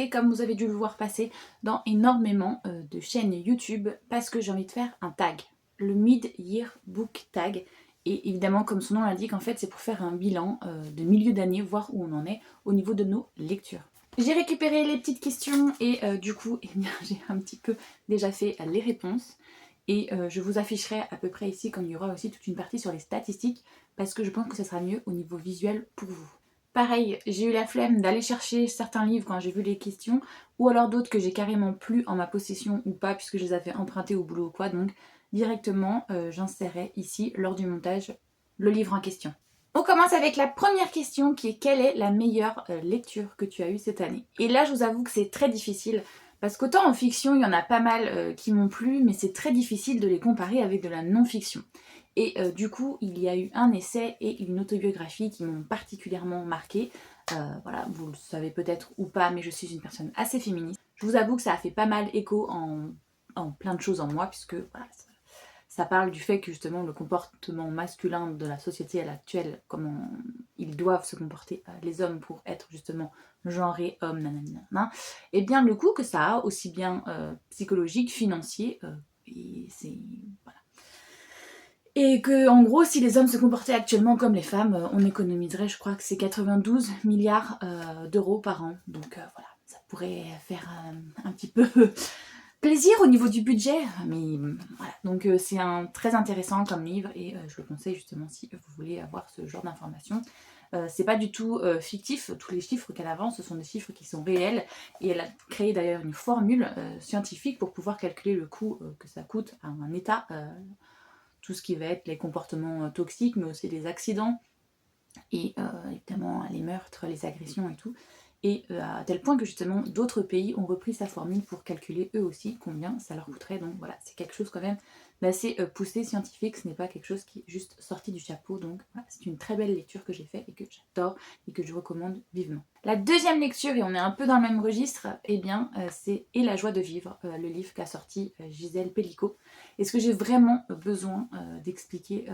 lancée, comme vous avez dû le voir passer, dans énormément de chaînes YouTube parce que j'ai envie de faire un tag, le Mid-Year Book Tag. Et évidemment, comme son nom l'indique, en fait, c'est pour faire un bilan de milieu d'année, voir où on en est au niveau de nos lectures. J'ai récupéré les petites questions et du coup, eh bien, j'ai un petit peu déjà fait les réponses. Et je vous afficherai à peu près ici quand il y aura aussi toute une partie sur les statistiques parce que je pense que ça sera mieux au niveau visuel pour vous. Pareil, j'ai eu la flemme d'aller chercher certains livres quand j'ai vu les questions ou alors d'autres que j'ai carrément plus en ma possession ou pas puisque je les avais empruntés au boulot ou quoi. Donc directement, j'insérerai ici lors du montage le livre en question. On commence avec la première question qui est quelle est la meilleure lecture que tu as eue cette année? Et là, je vous avoue que c'est très difficile parce qu'autant en fiction, il y en a pas mal qui m'ont plu, mais c'est très difficile de les comparer avec de la non-fiction. Et du coup, il y a eu un essai et une autobiographie qui m'ont particulièrement marquée. Voilà, vous le savez peut-être ou pas, mais je suis une personne assez féministe. Je vous avoue que ça a fait pas mal écho en plein de choses en moi, puisque voilà, ça parle du fait que justement le comportement masculin de la société à l'actuelle, comment ils doivent se comporter les hommes pour être justement genrés hommes, nanana, et bien le coût que ça a, aussi bien psychologique, financier, et c'est... Voilà. Et que en gros, si les hommes se comportaient actuellement comme les femmes, on économiserait, je crois que c'est 92 milliards d'euros par an. Donc voilà, ça pourrait faire un petit peu plaisir au niveau du budget, mais voilà. Donc c'est un très intéressant comme livre et je le conseille justement si vous voulez avoir ce genre d'informations. C'est pas du tout fictif, tous les chiffres qu'elle avance, ce sont des chiffres qui sont réels et elle a créé d'ailleurs une formule scientifique pour pouvoir calculer le coût que ça coûte à un État, tout ce qui va être les comportements toxiques, mais aussi les accidents et évidemment les meurtres, les agressions et tout. Et à tel point que justement d'autres pays ont repris sa formule pour calculer eux aussi combien ça leur coûterait. Donc voilà, c'est quelque chose quand même d'assez poussé, scientifique, ce n'est pas quelque chose qui est juste sorti du chapeau. Donc voilà, c'est une très belle lecture que j'ai faite et que j'adore et que je recommande vivement. La deuxième lecture, et on est un peu dans le même registre, eh bien c'est Et la joie de vivre, le livre qu'a sorti Gisèle Pellicot. Est-ce que j'ai vraiment besoin d'expliquer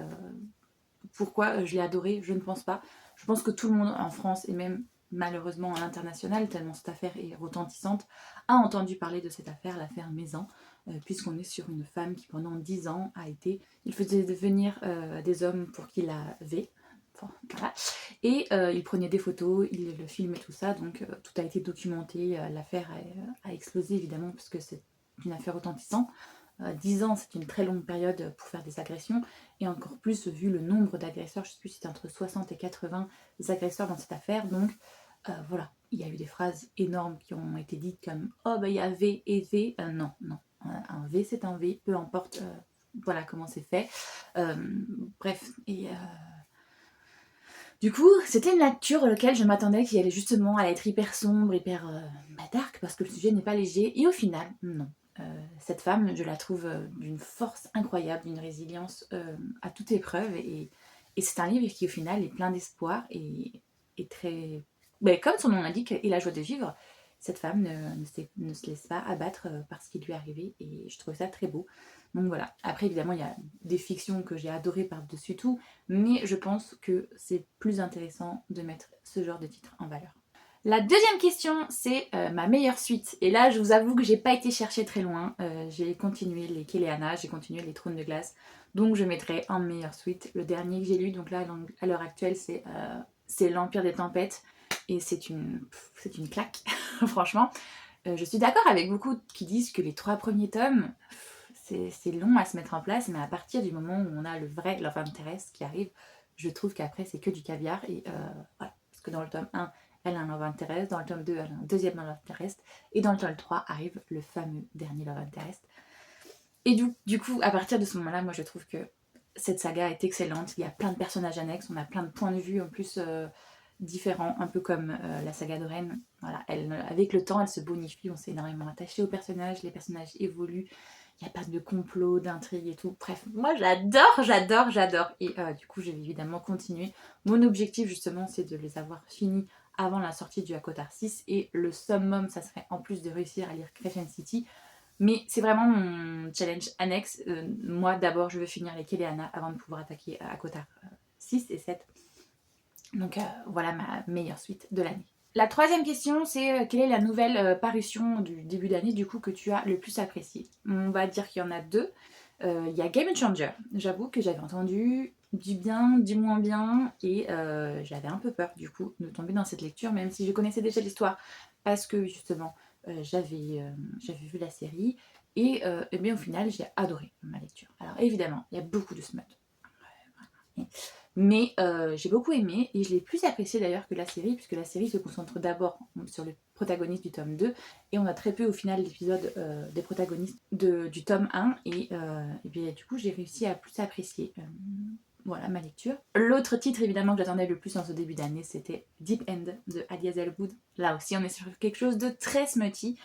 pourquoi je l'ai adoré? Je ne pense pas. Je pense que tout le monde en France et même malheureusement à l'international, tellement cette affaire est retentissante, a entendu parler de cette affaire, l'affaire Mézan, puisqu'on est sur une femme qui pendant 10 ans a été... Il faisait venir des hommes pour qu'il la vée. Enfin, voilà. Et il prenait des photos, il le filmait tout ça, donc tout a été documenté, l'affaire a explosé évidemment parce que c'est une affaire retentissante. 10 ans, c'est une très longue période pour faire des agressions, et encore plus vu le nombre d'agresseurs, je ne sais plus si c'était entre 60 et 80 agresseurs dans cette affaire, donc voilà, il y a eu des phrases énormes qui ont été dites comme « Oh, bah il y a V et V », non, non, un V c'est un V, peu importe, voilà comment c'est fait. Bref, et... Du coup, c'était une lecture laquelle je m'attendais qu'il allait justement à être hyper sombre, hyper dark, parce que le sujet n'est pas léger, et au final, non. Cette femme, je la trouve d'une force incroyable, d'une résilience à toute épreuve, et c'est un livre qui au final est plein d'espoir et très... Ben, comme son nom l'indique, et la joie de vivre, cette femme ne se laisse pas abattre par ce qui lui est arrivé, et je trouve ça très beau. Donc voilà, après évidemment il y a des fictions que j'ai adorées par-dessus tout, mais je pense que c'est plus intéressant de mettre ce genre de titre en valeur. La deuxième question, c'est ma meilleure suite. Et là, je vous avoue que j'ai pas été chercher très loin. J'ai continué les Kéléana, j'ai continué les Trônes de glace. Donc je mettrai en meilleure suite le dernier que j'ai lu. Donc là, à l'heure actuelle, c'est L'Empire des Tempêtes. Et c'est une claque, franchement. Je suis d'accord avec beaucoup qui disent que les 3 premiers tomes, c'est long à se mettre en place. Mais à partir du moment où on a le vrai Love Interest qui arrive, je trouve qu'après, c'est que du caviar. Et voilà. Parce que dans le tome 1, elle a un love interest, dans le tome 2, elle a un deuxième love interest, et dans le tome 3 arrive le fameux dernier love interest. Et du coup, à partir de ce moment-là, moi je trouve que cette saga est excellente, il y a plein de personnages annexes, on a plein de points de vue en plus différents, un peu comme la saga de Rennes. Voilà, avec le temps, elle se bonifie, on s'est énormément attaché aux personnages, les personnages évoluent, il n'y a pas de complot, d'intrigue et tout. Bref, moi j'adore. Et du coup, je vais évidemment continuer. Mon objectif justement, c'est de les avoir finis avant la sortie du Hakotar 6. Et le summum, ça serait en plus de réussir à lire Crescent City. Mais c'est vraiment mon challenge annexe. Moi, d'abord, je veux finir les Kéléana avant de pouvoir attaquer Hakotar 6 et 7. Donc voilà ma meilleure suite de l'année. La troisième question, c'est quelle est la nouvelle parution du début d'année du coup que tu as le plus apprécié? On va dire qu'il y en a deux. Il y a Game Changer. J'avoue que j'avais entendu du bien, du moins bien, et j'avais un peu peur du coup de tomber dans cette lecture, même si je connaissais déjà l'histoire, parce que justement j'avais vu la série, et bien au final j'ai adoré ma lecture. Alors évidemment, il y a beaucoup de smut. Mais j'ai beaucoup aimé et je l'ai plus apprécié d'ailleurs que la série, puisque la série se concentre d'abord sur le protagoniste du tome 2 et on a très peu au final d'épisodes des protagonistes du tome 1 et bien du coup j'ai réussi à plus apprécier voilà ma lecture. L'autre titre évidemment que j'attendais le plus en ce début d'année, c'était Deep End de Alia Zelwood. Là aussi on est sur quelque chose de très smutty,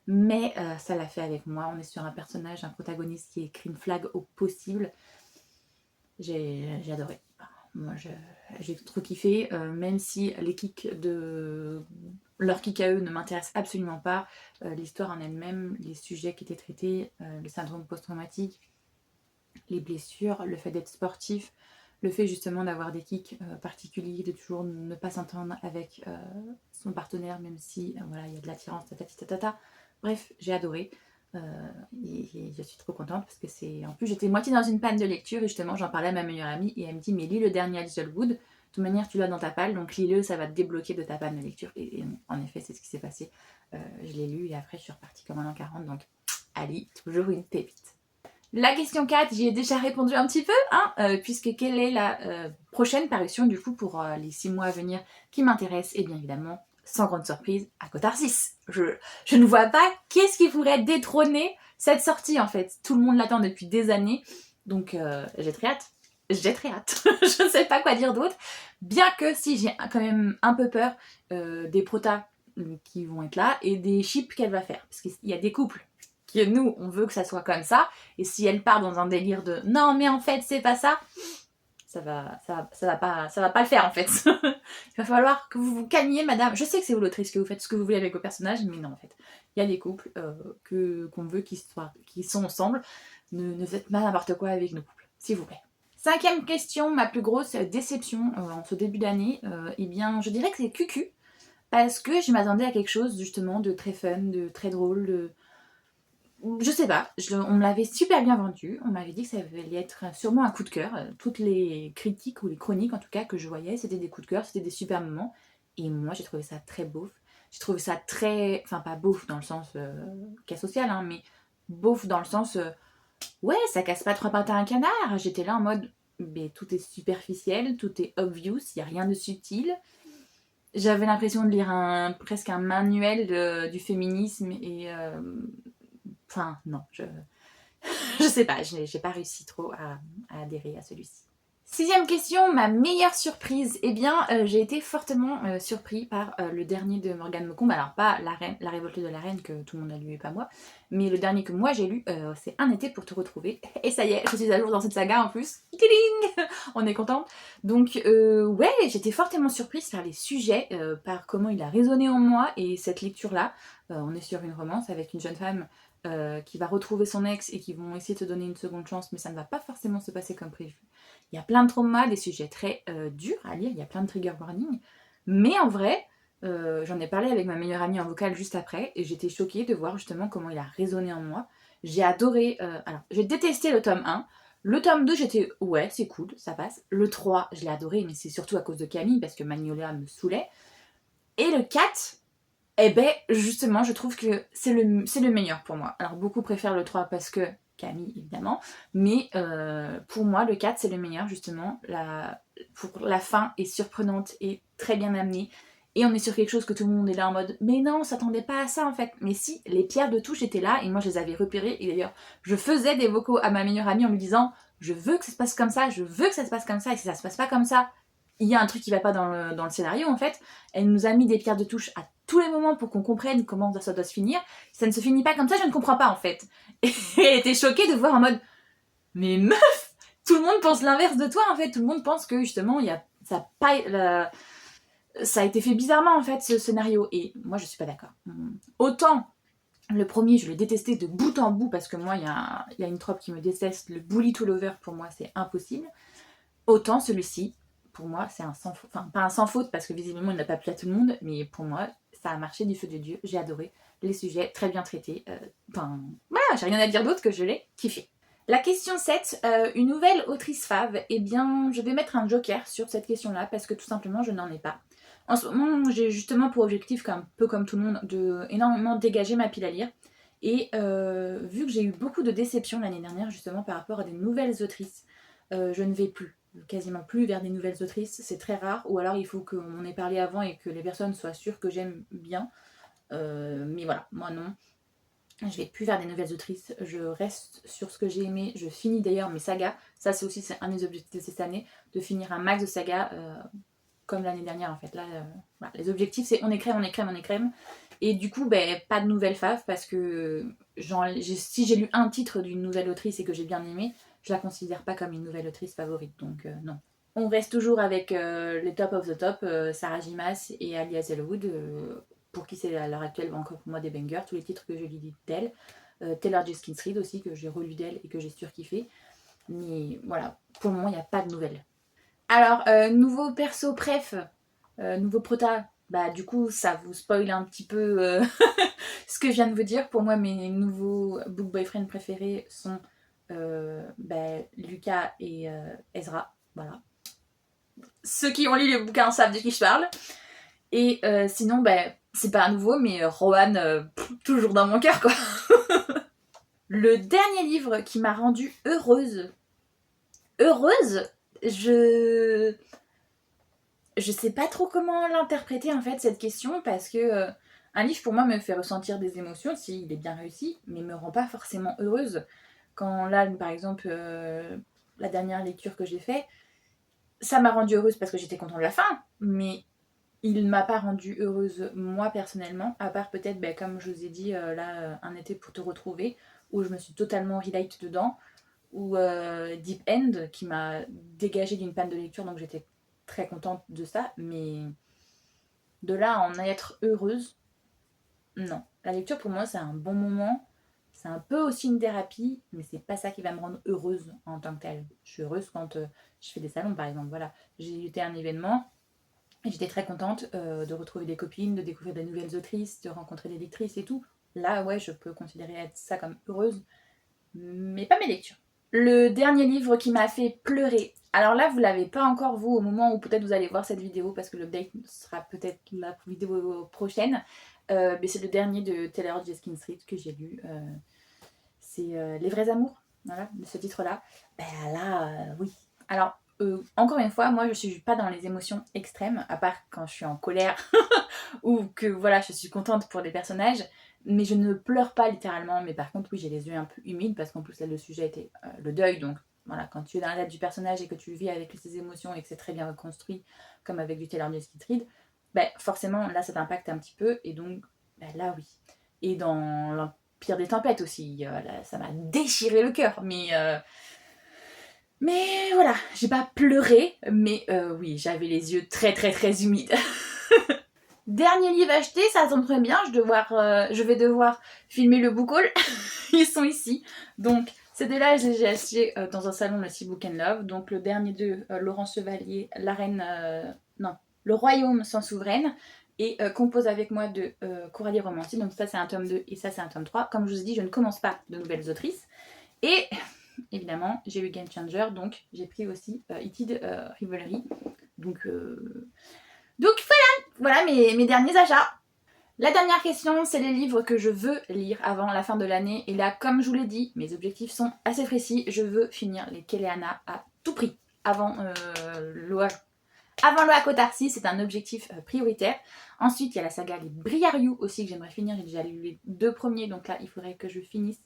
mais ça l'a fait avec moi. On est sur un personnage, un protagoniste qui écrit une flag au possible. J'ai adoré. Moi, j'ai trop kiffé, même si les kicks leurs kicks à eux ne m'intéressent absolument pas. L'histoire en elle-même, les sujets qui étaient traités, le syndrome post-traumatique, les blessures, le fait d'être sportif, le fait justement d'avoir des kicks particuliers, de toujours ne pas s'entendre avec son partenaire, même si voilà, il y a de l'attirance, tatata. Bref, j'ai adoré. Et je suis trop contente parce que c'est. En plus, j'étais moitié dans une panne de lecture et justement, j'en parlais à ma meilleure amie et elle me dit: mais lis le dernier Hazelwood. De toute manière, tu l'as dans ta palle, donc lis-le, ça va te débloquer de ta panne de lecture. Et en effet, c'est ce qui s'est passé. Je l'ai lu et après, je suis repartie comme un an 40. Donc, Ali, toujours une pépite. La question 4, j'y ai déjà répondu un petit peu, hein, puisque quelle est la prochaine parution du coup pour les 6 mois à venir qui m'intéresse? Et bien évidemment, sans grande surprise, à Catharsis. Je ne vois pas qu'est-ce qui pourrait détrôner cette sortie en fait. Tout le monde l'attend depuis des années, donc j'ai très hâte. J'ai très hâte. Je ne sais pas quoi dire d'autre. Bien que si j'ai quand même un peu peur des protas qui vont être là et des chips qu'elle va faire. Parce qu'il y a des couples que nous, on veut que ça soit comme ça. Et si elle part dans un délire de non, mais en fait, c'est pas ça, ça va pas le faire en fait. Il va falloir que vous vous calmiez, madame. Je sais que c'est vous l'autrice, que vous faites ce que vous voulez avec vos personnages, mais non, en fait. Il y a des couples qu'on veut qui sont ensemble. Ne faites pas n'importe quoi avec nos couples, s'il vous plaît. Cinquième question, ma plus grosse déception en ce début d'année, eh bien, je dirais que c'est QQ. Parce que je m'attendais à quelque chose justement de très fun, de très drôle, je sais pas, on me l'avait super bien vendu, on m'avait dit que ça allait être sûrement un coup de cœur. Toutes les critiques ou les chroniques en tout cas que je voyais, c'était des coups de cœur, c'était des super moments. Et moi j'ai trouvé ça très beauf. J'ai trouvé ça très. Enfin pas beauf dans le sens cas social, hein, mais beauf dans le sens ouais, ça casse pas trois pattes à un canard. J'étais là en mode mais tout est superficiel, tout est obvious, il n'y a rien de subtil. J'avais l'impression de lire presque un manuel du féminisme et enfin, non, je sais pas, j'ai pas réussi trop à adhérer à celui-ci. Sixième question, ma meilleure surprise. Eh bien, j'ai été fortement surpris par le dernier de Morgane Maucombe. Alors, pas La Révolte de la Reine, que tout le monde a lu et pas moi, mais le dernier que moi j'ai lu, c'est Un été pour te retrouver. Et ça y est, je suis à jour dans cette saga en plus. Tiling, on est content. Donc, ouais, j'étais fortement surprise par les sujets, par comment il a résonné en moi et cette lecture-là. On est sur une romance avec une jeune femme qui va retrouver son ex et qui vont essayer de se donner une seconde chance, mais ça ne va pas forcément se passer comme prévu. Il y a plein de traumas, des sujets très durs à lire, il y a plein de trigger warnings, mais en vrai, j'en ai parlé avec ma meilleure amie en vocal juste après, et j'étais choquée de voir justement comment il a résonné en moi. J'ai adoré, alors j'ai détesté le tome 1, le tome 2 j'étais, ouais c'est cool, ça passe. Le 3 je l'ai adoré, mais c'est surtout à cause de Camille, parce que Magnolia me saoulait. Et le 4, eh ben justement je trouve que c'est le meilleur pour moi. Alors beaucoup préfèrent le 3 parce que Camille évidemment, mais pour moi le 4 c'est le meilleur justement. Pour la fin est surprenante et très bien amenée. Et on est sur quelque chose que tout le monde est là en mode mais non, on s'attendait pas à ça en fait. Mais si, les pierres de touche étaient là et moi je les avais repérées. Et d'ailleurs, je faisais des vocaux à ma meilleure amie en lui disant je veux que ça se passe comme ça, je veux que ça se passe comme ça, et si ça se passe pas comme ça, il y a un truc qui va pas dans le scénario en fait. Elle nous a mis des pierres de touche à tous les moments pour qu'on comprenne comment ça doit se finir. Si ça ne se finit pas comme ça, je ne comprends pas en fait. Et elle était choquée de voir en mode mais meuf, tout le monde pense l'inverse de toi en fait. Tout le monde pense que justement ça a été fait bizarrement en fait ce scénario. Et moi je suis pas d'accord. Autant le premier je l'ai détesté de bout en bout parce que moi il y a une trope qui me déteste, le bully to lover pour moi c'est impossible. Autant celui-ci, pour moi c'est un sans faute, enfin pas un sans faute parce que visiblement il n'a pas plu à tout le monde, mais pour moi ça a marché du feu de Dieu, j'ai adoré les sujets très bien traités, enfin voilà, j'ai rien à dire d'autre que je l'ai kiffé. La question 7, une nouvelle autrice fave, eh bien je vais mettre un joker sur cette question-là parce que tout simplement je n'en ai pas. En ce moment j'ai justement pour objectif, un peu comme tout le monde, de énormément dégager ma pile à lire. Et vu que j'ai eu beaucoup de déceptions l'année dernière justement par rapport à des nouvelles autrices, je ne vais plus, quasiment plus vers des nouvelles autrices, c'est très rare, ou alors il faut qu'on en ait parlé avant et que les personnes soient sûres que j'aime bien. Mais voilà, moi non. Je vais plus vers des nouvelles autrices, je reste sur ce que j'ai aimé, je finis d'ailleurs mes sagas, ça c'est aussi un des objectifs de cette année, de finir un max de sagas, comme l'année dernière en fait. Là, voilà. Les objectifs c'est on écrème, on écrème, on écrème, et du coup pas de nouvelles faves parce que si j'ai lu un titre d'une nouvelle autrice et que j'ai bien aimé, je la considère pas comme une nouvelle autrice favorite, donc non. On reste toujours avec les top of the top, Sarah J. Maas et Alia Zellwood, pour qui c'est à l'heure actuelle encore pour moi des bangers, tous les titres que je lis d'elle. Taylor Jenkins Reid aussi, que j'ai relu d'elle et que j'ai surkiffé. Mais voilà, pour le moment, il n'y a pas de nouvelles. Alors, nouveau perso préf, nouveau prota, bah du coup, ça vous spoil un petit peu ce que je viens de vous dire. Pour moi, mes nouveaux book boyfriend préférés sont Lucas et Ezra. Voilà. Ceux qui ont lu les bouquins savent de qui je parle. Et sinon, c'est pas un nouveau, mais Rohan, toujours dans mon cœur, quoi. Le dernier livre qui m'a rendue heureuse, je sais pas trop comment l'interpréter en fait cette question, parce que un livre pour moi me fait ressentir des émotions s'il est bien réussi, mais me rend pas forcément heureuse. Quand là, par exemple, la dernière lecture que j'ai faite, ça m'a rendue heureuse parce que j'étais contente de la fin, mais il m'a pas rendue heureuse moi personnellement, à part peut-être, comme je vous ai dit, là, Un été pour te retrouver, où je me suis totalement relate dedans, ou Deep End, qui m'a dégagée d'une panne de lecture, donc j'étais très contente de ça, mais de là à en être heureuse, non. La lecture pour moi c'est un bon moment, c'est un peu aussi une thérapie, mais c'est pas ça qui va me rendre heureuse en tant que telle. Je suis heureuse quand je fais des salons par exemple, voilà. J'ai été à un événement, et j'étais très contente de retrouver des copines, de découvrir des nouvelles autrices, de rencontrer des lectrices et tout. Là, ouais, je peux considérer être ça comme heureuse, mais pas mes lectures. Le dernier livre qui m'a fait pleurer. Alors là, vous l'avez pas encore vous au moment où peut-être vous allez voir cette vidéo parce que l'update sera peut-être la vidéo prochaine. Mais c'est le dernier de Taylor Jenkins Reid que j'ai lu. C'est Les vrais amours. Voilà, de ce titre-là. Oui. Alors, encore une fois, moi je suis pas dans les émotions extrêmes, à part quand je suis en colère ou que voilà, je suis contente pour des personnages, mais je ne pleure pas littéralement. Mais par contre, oui, j'ai les yeux un peu humides parce qu'en plus là, le sujet était le deuil, donc voilà, quand tu es dans la tête du personnage et que tu vis avec ses émotions et que c'est très bien reconstruit, comme avec du Taylor Jenkins Reid, forcément là ça t'impacte un petit peu, et donc là oui. Et dans l'Empire des tempêtes aussi, là, ça m'a déchiré le cœur, mais voilà, j'ai pas pleuré, mais oui, j'avais les yeux très très très humides. Dernier livre acheté, ça tombe très bien, je vais devoir filmer le book haul. Ils sont ici. Donc, ces deux-là, je les ai achetés dans un salon, le Sea Book and Love. Donc, le dernier d'eux, Laurent Chevalier, La Reine... non, Le Royaume sans souveraine. Et compose avec moi de Coralie Romanti. Donc, ça, c'est un tome 2 et ça, c'est un tome 3. Comme je vous ai dit, je ne commence pas de nouvelles autrices. Et évidemment, j'ai eu Game Changer. Donc, j'ai pris aussi Heated Rivalry. Donc voilà mes derniers achats. La dernière question, c'est les livres que je veux lire avant la fin de l'année. Et là, comme je vous l'ai dit, mes objectifs sont assez précis. Je veux finir les Keleana à tout prix. Avant l'eau à Kotarsi, c'est un objectif prioritaire. Ensuite, il y a la saga Les Briariou aussi que j'aimerais finir. J'ai déjà lu les 2 premiers, donc là, il faudrait que je finisse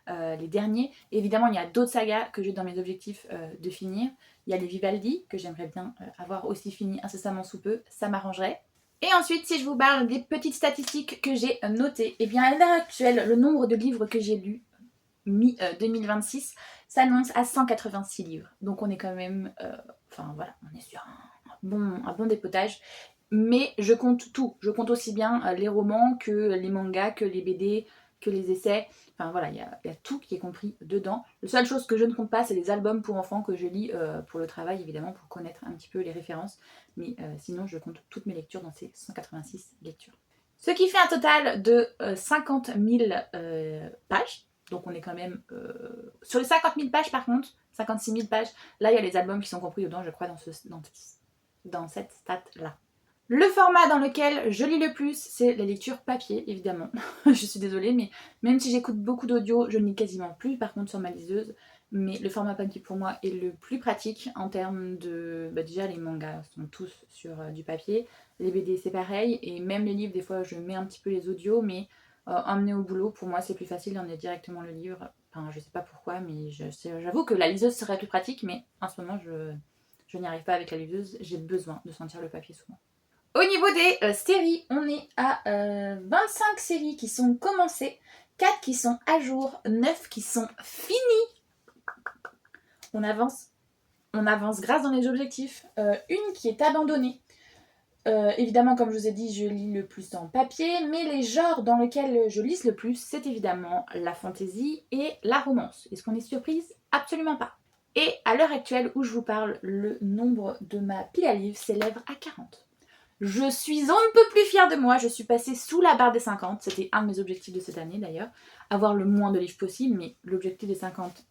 les derniers. Et évidemment, il y a d'autres sagas que j'ai dans mes objectifs de finir. Il y a les Vivaldi, que j'aimerais bien avoir aussi fini incessamment sous peu. Ça m'arrangerait. Et ensuite, si je vous parle des petites statistiques que j'ai notées, eh bien à l'heure actuelle, le nombre de livres que j'ai lus mi-2026 s'annonce à 186 livres. Donc on est quand même... voilà, on est sur un bon dépotage. Mais je compte tout. Je compte aussi bien les romans que les mangas, que les BD, que les essais. Enfin voilà, il y a tout qui est compris dedans. La seule chose que je ne compte pas, c'est les albums pour enfants que je lis pour le travail, évidemment, pour connaître un petit peu les références. Mais sinon, je compte toutes mes lectures dans ces 186 lectures. Ce qui fait un total de 50 000 pages. Donc on est quand même... Sur les 50 000 pages par contre, 56 000 pages, là il y a les albums qui sont compris dedans, je crois, dans cette stat-là. Le format dans lequel je lis le plus, c'est la lecture papier, évidemment. Je suis désolée, mais même si j'écoute beaucoup d'audio, je ne lis quasiment plus, par contre sur ma liseuse. Mais le format papier pour moi est le plus pratique en termes de... déjà les mangas sont tous sur du papier, les BD c'est pareil, et même les livres, des fois je mets un petit peu les audios, mais emmener au boulot, pour moi c'est plus facile d'emmener directement le livre. Enfin je sais pas pourquoi, mais j'avoue que la liseuse serait plus pratique, mais en ce moment je n'y arrive pas avec la liseuse, j'ai besoin de sentir le papier souvent. Au niveau des séries, on est à 25 séries qui sont commencées, 4 qui sont à jour, 9 qui sont finies. On avance grâce dans les objectifs. Une qui est abandonnée. Évidemment, comme je vous ai dit, je lis le plus en papier, mais les genres dans lesquels je lis le plus, c'est évidemment la fantasy et la romance. Est-ce qu'on est surprise? Absolument pas. Et à l'heure actuelle où je vous parle, le nombre de ma pile à livres s'élève à 40. Je suis on ne peut plus fière de moi, je suis passée sous la barre des 50, c'était un de mes objectifs de cette année d'ailleurs, avoir le moins de livres possible, mais l'objectif des 50,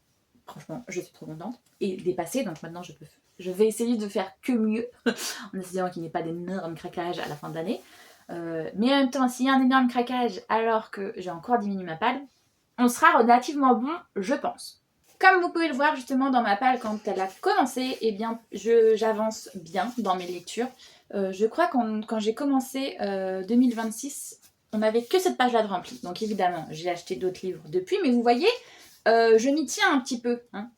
franchement, je suis trop contente, et dépassé, donc maintenant je vais essayer de faire que mieux, en essayant qu'il n'y ait pas d'énormes craquages à la fin de l'année, mais en même temps, s'il y a un énorme craquage alors que j'ai encore diminué ma palle, on sera relativement bon, je pense. Comme vous pouvez le voir justement dans ma palle quand elle a commencé, eh bien j'avance bien dans mes lectures. Je crois que quand j'ai commencé 2026, on n'avait que cette page-là de remplie. Donc évidemment, j'ai acheté d'autres livres depuis, mais vous voyez, je m'y tiens un petit peu. Hein.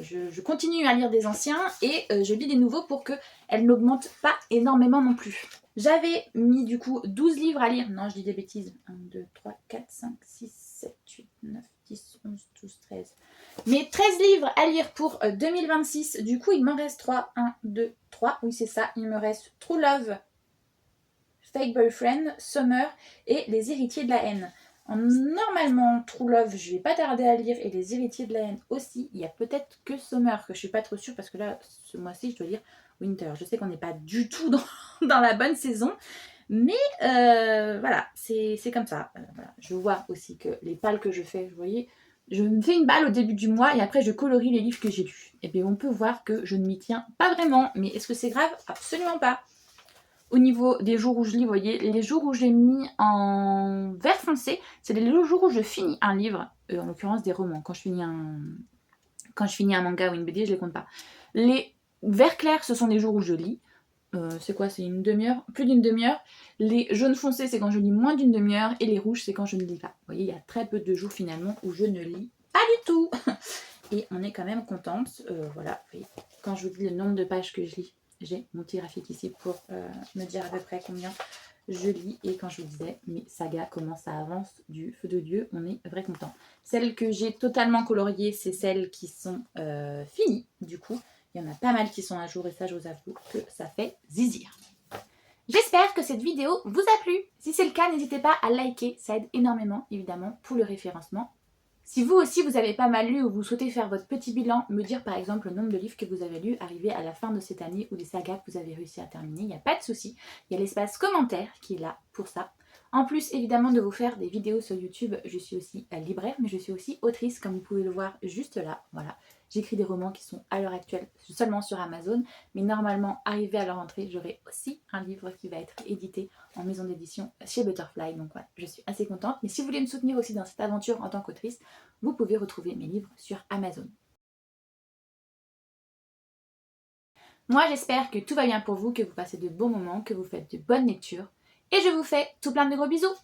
Je continue à lire des anciens et je lis des nouveaux pour qu'elles n'augmentent pas énormément non plus. J'avais mis du coup 12 livres à lire. Non, je dis des bêtises. 1, 2, 3, 4, 5, 6, 7, 8, 9, 10, 11, 12, 13. Mais 13 livres à lire pour 2026. Du coup, il m'en reste 3. 1, 2, 3. Oui, c'est ça. Il me reste True Love, Fake Boyfriend, Summer et Les Héritiers de la haine. Normalement, True Love, je vais pas tarder à lire et Les Héritiers de la haine aussi. Il y a peut-être que Summer que je suis pas trop sûre parce que là, ce mois-ci, je dois lire Winter. Je sais qu'on n'est pas du tout dans la bonne saison. Mais voilà, c'est comme ça. Voilà. Je vois aussi que les pales que je fais, vous voyez, je me fais une balle au début du mois et après je colorie les livres que j'ai lus. Et bien on peut voir que je ne m'y tiens pas vraiment. Mais est-ce que c'est grave? Absolument pas. Au niveau des jours où je lis, vous voyez, les jours où j'ai mis en vert foncé, c'est les jours où je finis un livre, en l'occurrence des romans. Quand je finis un manga ou une BD, je les compte pas. Les verts clairs, ce sont les jours où je lis. C'est quoi? C'est une demi-heure? Plus d'une demi-heure. Les jaunes foncés, c'est quand je lis moins d'une demi-heure. Et les rouges, c'est quand je ne lis pas. Vous voyez, il y a très peu de jours finalement où je ne lis pas du tout. Et on est quand même contente. Voilà, vous voyez, quand je vous dis le nombre de pages que je lis, j'ai mon petit graphique ici pour me dire à peu près combien je lis. Et quand je vous disais, mes sagas, comment ça avance du feu de Dieu, on est vrai content. Celles que j'ai totalement coloriées, c'est celles qui sont finies, du coup. Il y en a pas mal qui sont à jour et ça, je vous avoue que ça fait zizir. J'espère que cette vidéo vous a plu. Si c'est le cas, n'hésitez pas à liker, ça aide énormément, évidemment, pour le référencement. Si vous aussi, vous avez pas mal lu ou vous souhaitez faire votre petit bilan, me dire par exemple le nombre de livres que vous avez lus arrivé à la fin de cette année ou des sagas que vous avez réussi à terminer, il n'y a pas de souci. Il y a l'espace commentaire qui est là pour ça. En plus, évidemment, de vous faire des vidéos sur YouTube, je suis aussi libraire, mais je suis aussi autrice, comme vous pouvez le voir juste là. Voilà. J'écris des romans qui sont à l'heure actuelle seulement sur Amazon, mais normalement, arrivé à leur entrée, j'aurai aussi un livre qui va être édité en maison d'édition chez Butterfly. Donc voilà, je suis assez contente. Mais si vous voulez me soutenir aussi dans cette aventure en tant qu'autrice, vous pouvez retrouver mes livres sur Amazon. Moi, j'espère que tout va bien pour vous, que vous passez de bons moments, que vous faites de bonnes lectures. Et je vous fais tout plein de gros bisous.